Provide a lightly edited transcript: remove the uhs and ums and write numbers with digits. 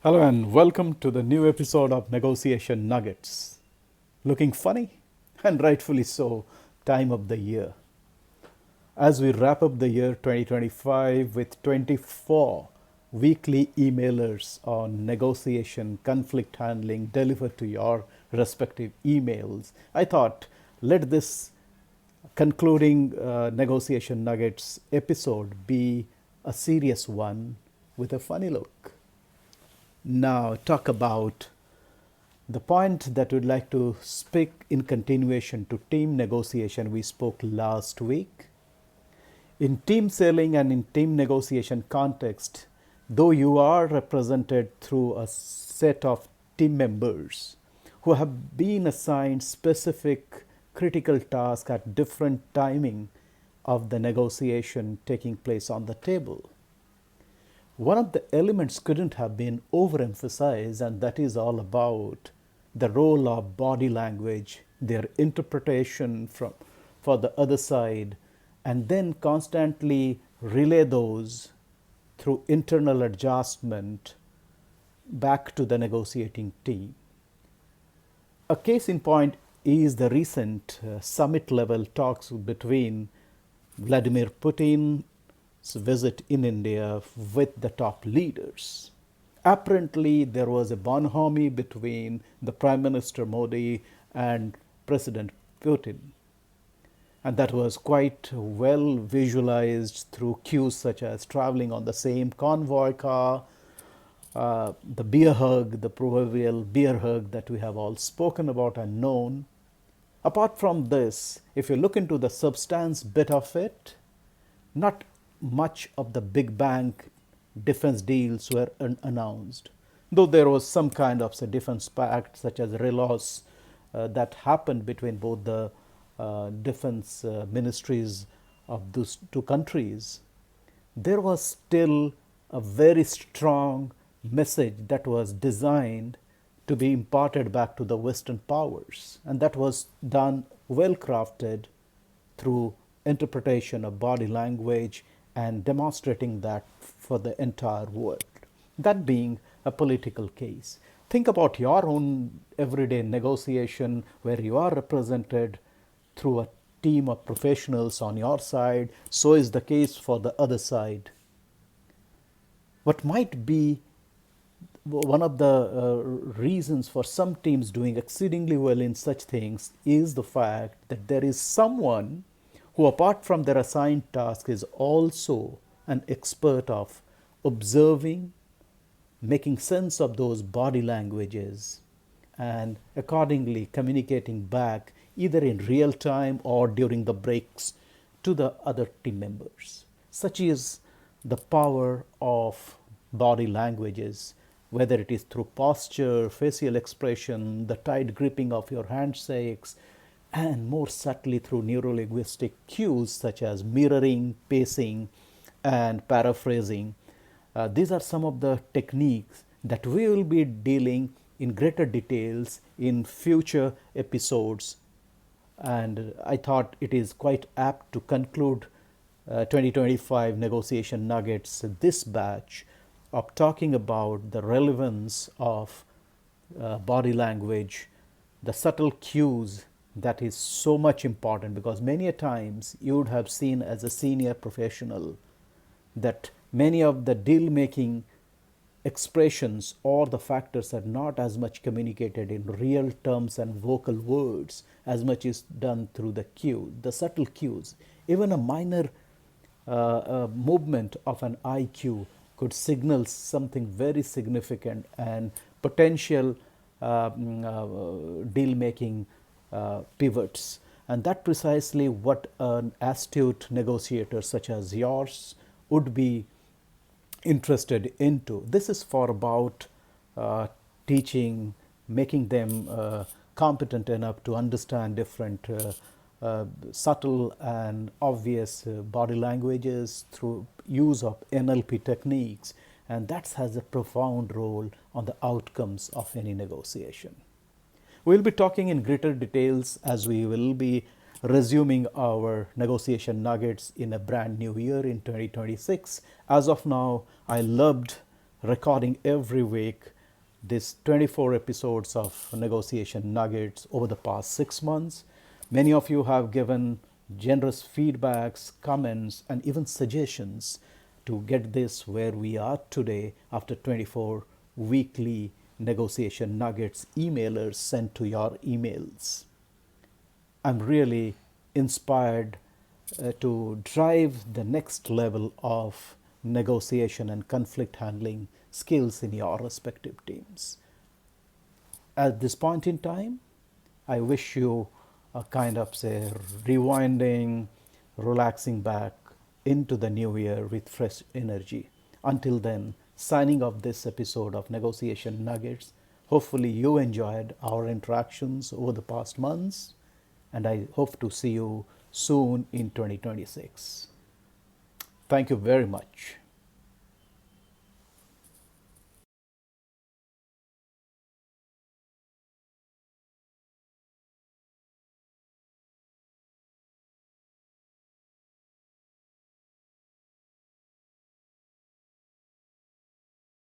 Hello and welcome to the new episode of Negotiation Nuggets. Looking funny? And rightfully so, time of the year. As we wrap up the year 2025 with 24 weekly emailers on negotiation, conflict handling delivered to your respective emails, I thought let this concluding Negotiation Nuggets episode be a serious one with a funny look. Now, talk about the point that we'd like to speak in continuation to team negotiation we spoke last week. In team selling and in team negotiation context, though you are represented through a set of team members who have been assigned specific critical tasks at different timing of the negotiation taking place on the table, one of the elements couldn't have been overemphasized, and that is all about the role of body language, their interpretation for the other side, and then constantly relay those through internal adjustment back to the negotiating team. A case in point is the recent summit level talks between Vladimir Putin visit in India with the top leaders. Apparently, there was a bonhomie between the Prime Minister Modi and President Putin. And that was quite well visualized through cues such as traveling on the same convoy car, the beer hug, the proverbial beer hug that we have all spoken about and known. Apart from this, if you look into the substance bit of it, not much of the big bang defense deals were announced, though there was some kind of a defense pact such as relos that happened between both the defense ministries of those two countries. There was still a very strong message that was designed to be imparted back to the Western powers, and that was done well crafted through interpretation of body language and demonstrating that for the entire world. That being a political case. Think about your own everyday negotiation where you are represented through a team of professionals on your side. So is the case for the other side. What might be one of the reasons for some teams doing exceedingly well in such things is the fact that there is someone who, apart from their assigned task, is also an expert of observing, making sense of those body languages, and accordingly communicating back either in real time or during the breaks to the other team members. Such is the power of body languages, whether it is through posture, facial expression, the tight gripping of your handshakes, and more subtly through neurolinguistic cues such as mirroring, pacing, and paraphrasing. These are some of the techniques that we will be dealing in greater details in future episodes. And I thought it is quite apt to conclude 2025 Negotiation Nuggets, this batch, of talking about the relevance of body language, the subtle cues that is so much important, because many a times you would have seen as a senior professional that many of the deal making expressions or the factors are not as much communicated in real terms and vocal words as much is done through the cue, the subtle cues. Even a minor movement of an IQ could signal something very significant and potential deal making pivots. And that precisely what an astute negotiator such as yours would be interested into. This is for about teaching, making them competent enough to understand different subtle and obvious body languages through use of NLP techniques, and that has a profound role on the outcomes of any negotiation. We'll be talking in greater details as we will be resuming our negotiation nuggets in a brand new year in 2026. As of now, I loved recording every week this 24 episodes of Negotiation Nuggets over the past 6 months. Many of you have given generous feedbacks, comments, and even suggestions to get this where we are today after 24 weekly Negotiation Nuggets emailers sent to your emails. I'm really inspired to drive the next level of negotiation and conflict handling skills in your respective teams. At this point in time, I wish you a kind of, say, rewinding, relaxing back into the new year with fresh energy. Until then, signing off this episode of Negotiation Nuggets. Hopefully, you enjoyed our interactions over the past months, and I hope to see you soon in 2026. Thank you very much.